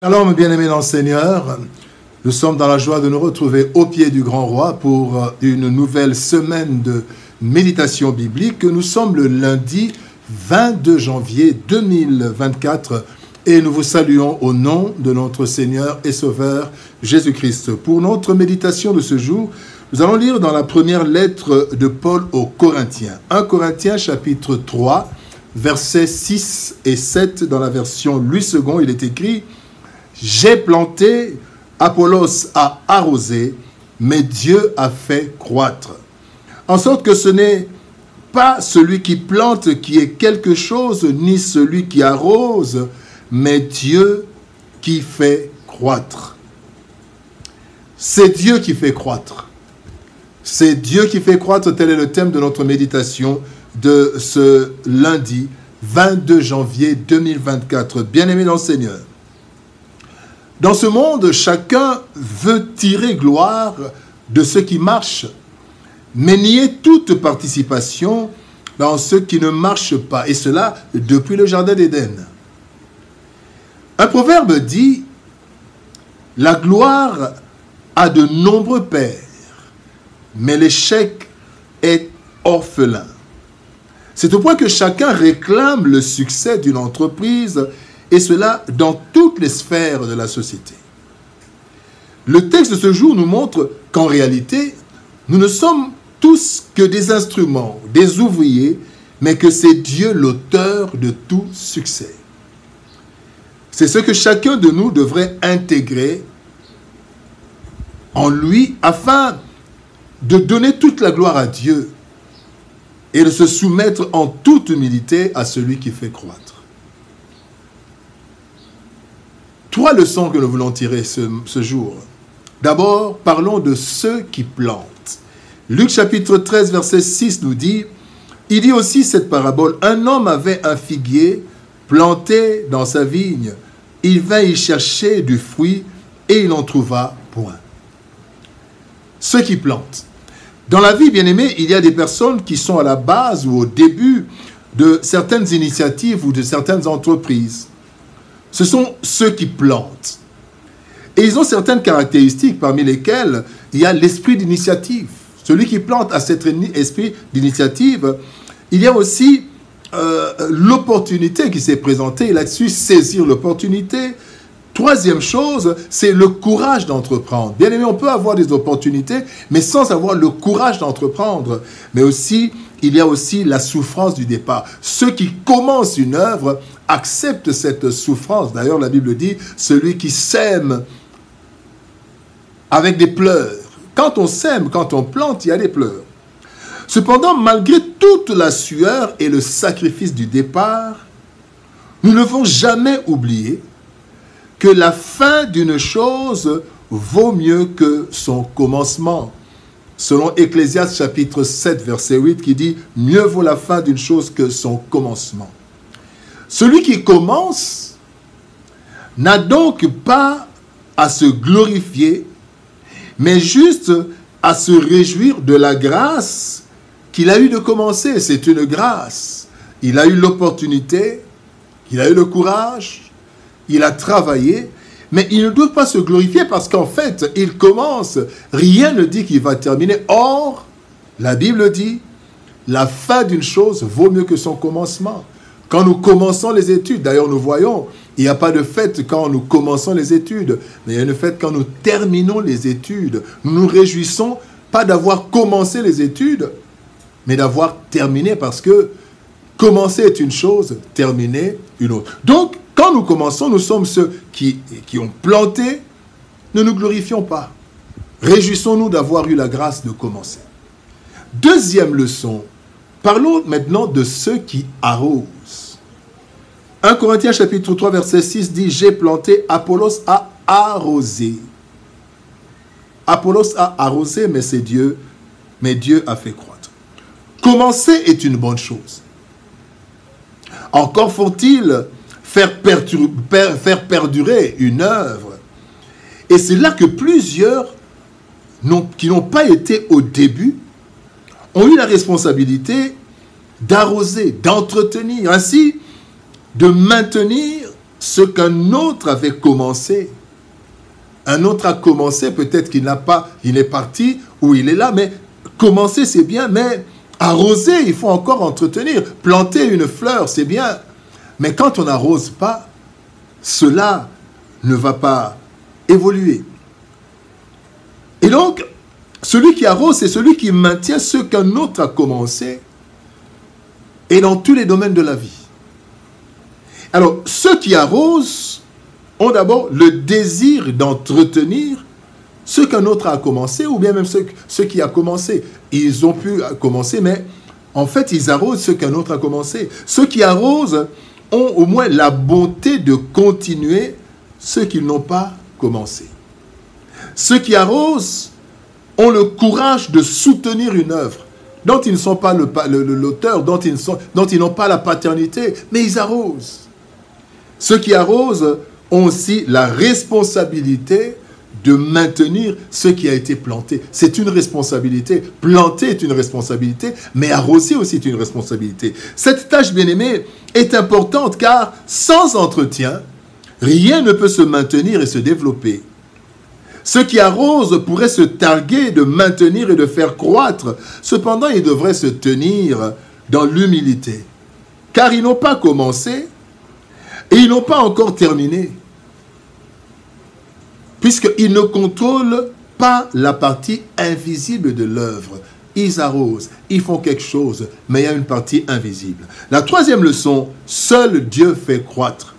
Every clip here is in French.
Alors, mes bien-aimés dans le Seigneur, nous sommes dans la joie de nous retrouver au pied du Grand Roi pour une nouvelle semaine de méditation biblique. Nous sommes le lundi 22 janvier 2024 et nous vous saluons au nom de notre Seigneur et Sauveur Jésus-Christ. Pour notre méditation de ce jour, nous allons lire dans la première lettre de Paul aux Corinthiens. 1 Corinthiens chapitre 3, versets 6 et 7 dans la version Louis II, il est écrit: j'ai planté, Apollos a arrosé, mais Dieu a fait croître. En sorte que ce n'est pas celui qui plante qui est quelque chose, ni celui qui arrose, mais Dieu qui fait croître. C'est Dieu qui fait croître. C'est Dieu qui fait croître, tel est le thème de notre méditation de ce lundi 22 janvier 2024. Bien-aimés dans le Seigneur, dans ce monde, chacun veut tirer gloire de ce qui marche, mais nier toute participation dans ce qui ne marche pas, et cela depuis le Jardin d'Éden. Un proverbe dit: la gloire a de nombreux pères, mais l'échec est orphelin. C'est au point que chacun réclame le succès d'une entreprise, et cela dans toutes les sphères de la société. Le texte de ce jour nous montre qu'en réalité, nous ne sommes tous que des instruments, des ouvriers, mais que c'est Dieu l'auteur de tout succès. C'est ce que chacun de nous devrait intégrer en lui afin de donner toute la gloire à Dieu et de se soumettre en toute humilité à celui qui fait croître. Trois leçons que nous voulons tirer ce jour. D'abord, parlons de ceux qui plantent. Luc chapitre 13, verset 6 nous dit, il dit aussi cette parabole: un homme avait un figuier planté dans sa vigne. Il vint y chercher du fruit et il n'en trouva point. Ceux qui plantent. Dans la vie, bien-aimés, il y a des personnes qui sont à la base ou au début de certaines initiatives ou de certaines entreprises. Ce sont ceux qui plantent. Et ils ont certaines caractéristiques parmi lesquelles il y a l'esprit d'initiative. Celui qui plante a cet esprit d'initiative. Il y a aussi l'opportunité qui s'est présentée. Il a su saisir l'opportunité. Troisième chose, c'est le courage d'entreprendre. Bien aimé, on peut avoir des opportunités, mais sans avoir le courage d'entreprendre. Mais aussi, il y a aussi la souffrance du départ. Ceux qui commencent une œuvre acceptent cette souffrance. D'ailleurs, la Bible dit, celui qui sème avec des pleurs. Quand on sème, quand on plante, il y a des pleurs. Cependant, malgré toute la sueur et le sacrifice du départ, nous ne devons jamais oublier que la fin d'une chose vaut mieux que son commencement. Selon Ecclésiaste chapitre 7, verset 8, qui dit « Mieux vaut la fin d'une chose que son commencement ». Celui qui commence n'a donc pas à se glorifier, mais juste à se réjouir de la grâce qu'il a eu de commencer. C'est une grâce. Il a eu l'opportunité, il a eu le courage, il a travaillé, mais il ne doit pas se glorifier parce qu'en fait, il commence. Rien ne dit qu'il va terminer. Or, la Bible dit, la fin d'une chose vaut mieux que son commencement. Quand nous commençons les études, d'ailleurs nous voyons, il n'y a pas de fête quand nous commençons les études, mais il y a une fête quand nous terminons les études. Nous nous réjouissons pas d'avoir commencé les études, mais d'avoir terminé, parce que commencer est une chose, terminer une autre. Donc, quand nous commençons, nous sommes ceux qui ont planté, ne nous glorifions pas. Réjouissons-nous d'avoir eu la grâce de commencer. Deuxième leçon, parlons maintenant de ceux qui arrosent. 1 Corinthiens chapitre 3, verset 6 dit « J'ai planté, Apollos a arrosé. » Apollos a arrosé, mais c'est Dieu, mais Dieu a fait croître. Commencer est une bonne chose. Encore faut-il faire perdurer une œuvre. Et c'est là que plusieurs qui n'ont pas été au début ont eu la responsabilité d'arroser, d'entretenir, ainsi de maintenir ce qu'un autre avait commencé. Un autre a commencé, peut-être qu'il n'a pas, il est parti ou il est là, mais commencer c'est bien, mais arroser, il faut encore entretenir. Planter une fleur, c'est bien. Mais quand on n'arrose pas, cela ne va pas évoluer. Et donc, celui qui arrose, c'est celui qui maintient ce qu'un autre a commencé, et dans tous les domaines de la vie. Alors, ceux qui arrosent ont d'abord le désir d'entretenir ce qu'un autre a commencé, ou bien même ceux qui a commencé. Ils ont pu commencer, mais en fait, ils arrosent ce qu'un autre a commencé. Ceux qui arrosent ont au moins la bonté de continuer ce qu'ils n'ont pas commencé. Ceux qui arrosent ont le courage de soutenir une œuvre dont ils ne sont pas l'auteur, dont ils n'ont pas la paternité, mais ils arrosent. Ceux qui arrosent ont aussi la responsabilité de maintenir ce qui a été planté. C'est une responsabilité. Planter est une responsabilité, mais arroser aussi est une responsabilité. Cette tâche, bien-aimée, est importante car sans entretien, rien ne peut se maintenir et se développer. Ceux qui arrosent pourraient se targuer de maintenir et de faire croître. Cependant, ils devraient se tenir dans l'humilité, car ils n'ont pas commencé et ils n'ont pas encore terminé, puisqu'ils ne contrôlent pas la partie invisible de l'œuvre. Ils arrosent, ils font quelque chose, mais il y a une partie invisible. La troisième leçon, seul Dieu fait croître.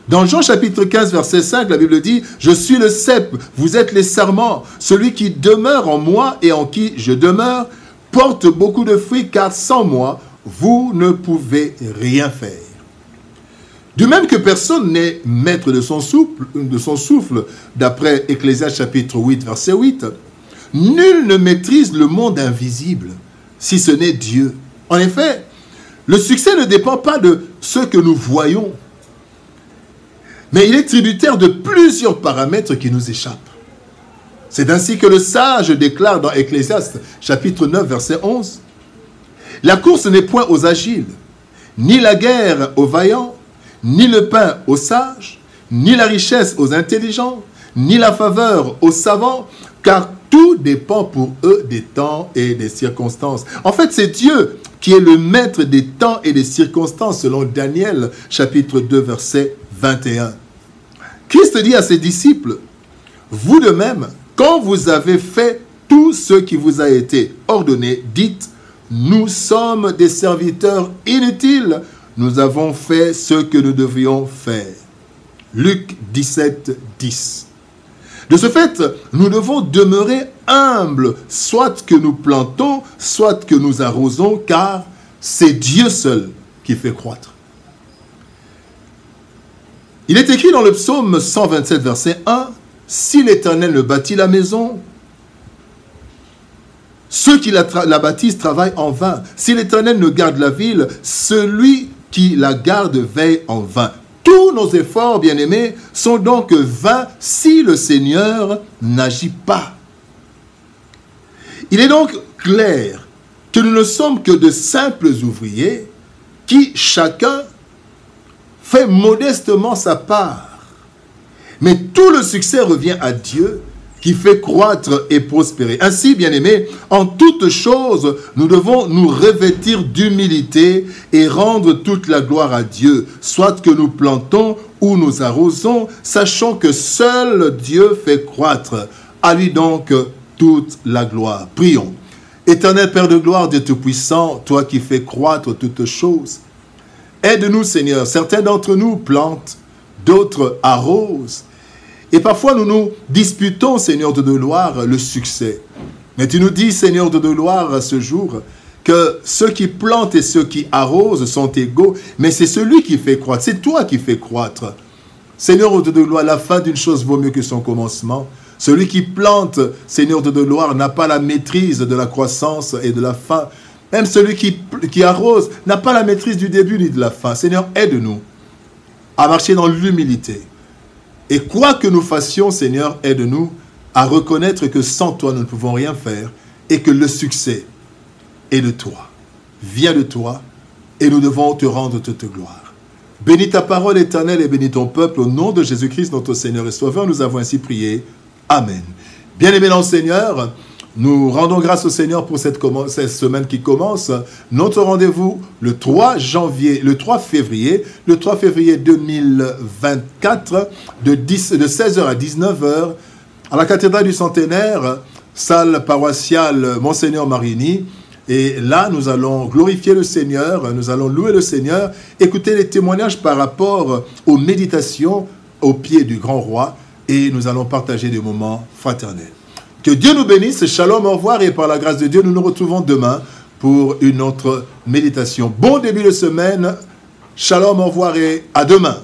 Dans Jean chapitre 15, verset 5, la Bible dit « Je suis le cep, vous êtes les sarments. Celui qui demeure en moi et en qui je demeure porte beaucoup de fruits, car sans moi, vous ne pouvez rien faire. » De même que personne n'est maître de son souffle, d'après Ecclésiaste chapitre 8, verset 8, nul ne maîtrise le monde invisible, si ce n'est Dieu. En effet, le succès ne dépend pas de ce que nous voyons, mais il est tributaire de plusieurs paramètres qui nous échappent. C'est ainsi que le sage déclare dans Ecclésiaste chapitre 9, verset 11, « La course n'est point aux agiles, ni la guerre aux vaillants, ni le pain aux sages, ni la richesse aux intelligents, ni la faveur aux savants, car tout dépend pour eux des temps et des circonstances. » En fait, c'est Dieu qui est le maître des temps et des circonstances, selon Daniel, chapitre 2, verset 21. Christ dit à ses disciples, « Vous de même, quand vous avez fait tout ce qui vous a été ordonné, dites, nous sommes des serviteurs inutiles, nous avons fait ce que nous devions faire. » Luc 17, 10. De ce fait, nous devons demeurer humbles, soit que nous plantons, soit que nous arrosons, car c'est Dieu seul qui fait croître. Il est écrit dans le psaume 127, verset 1, « Si l'Éternel ne bâtit la maison, ceux qui la bâtissent travaillent en vain. Si l'Éternel ne garde la ville, celui qui la garde veille en vain. » Tous nos efforts, bien-aimés, sont donc vains si le Seigneur n'agit pas. Il est donc clair que nous ne sommes que de simples ouvriers qui, chacun, fait modestement sa part. Mais tout le succès revient à Dieu qui fait croître et prospérer. Ainsi, bien-aimés, en toutes choses, nous devons nous revêtir d'humilité et rendre toute la gloire à Dieu, soit que nous plantons ou nous arrosons, sachant que seul Dieu fait croître. À lui donc toute la gloire. Prions. Éternel Père de gloire, Dieu Tout-Puissant, toi qui fais croître toutes choses, aide-nous, Seigneur. Certains d'entre nous plantent, d'autres arrosent. Et parfois, nous nous disputons, Seigneur de gloire, le succès. Mais tu nous dis, Seigneur de gloire, à ce jour, que ceux qui plantent et ceux qui arrosent sont égaux, mais c'est celui qui fait croître. C'est toi qui fais croître. Seigneur de gloire, la fin d'une chose vaut mieux que son commencement. Celui qui plante, Seigneur de gloire, n'a pas la maîtrise de la croissance et de la fin. Même celui qui arrose n'a pas la maîtrise du début ni de la fin. Seigneur, aide-nous à marcher dans l'humilité. Et quoi que nous fassions, Seigneur, aide-nous à reconnaître que sans toi, nous ne pouvons rien faire et que le succès est de toi, vient de toi et nous devons te rendre toute gloire. Bénis ta parole éternelle et bénis ton peuple au nom de Jésus-Christ, notre Seigneur et Sauveur. Nous avons ainsi prié. Amen. Bien-aimés dans le Seigneur, nous rendons grâce au Seigneur pour cette semaine qui commence. Notre rendez-vous le 3 février 2024 de 16h à 19h à la cathédrale du Centenaire, salle paroissiale Monseigneur Marini. Et là, nous allons glorifier le Seigneur, nous allons louer le Seigneur, écouter les témoignages par rapport aux méditations au pied du grand roi et nous allons partager des moments fraternels. Que Dieu nous bénisse, shalom, au revoir et par la grâce de Dieu, nous nous retrouvons demain pour une autre méditation. Bon début de semaine, shalom, au revoir et à demain.